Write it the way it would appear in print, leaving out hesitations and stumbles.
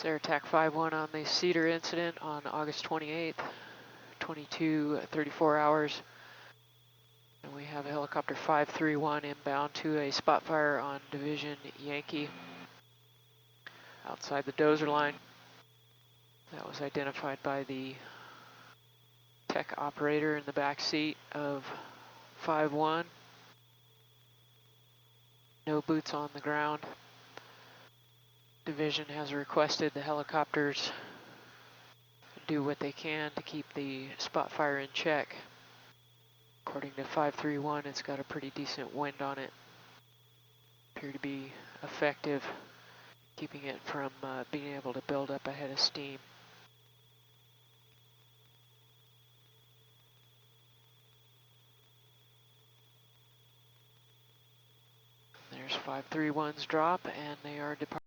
Air Attack 5-1 on the Cedar incident on August 28th, 22:34 hours. And we have helicopter 531 inbound to a spot fire on Division Yankee outside the dozer line. That was identified by the tech operator in the back seat of 5-1. No boots on the ground. Division has requested the helicopters do what they can to keep the spot fire in check. According to 531, it's got a pretty decent wind on it. Appear to be effective, keeping it from being able to build up a head of steam. There's 531's drop, and they are departing.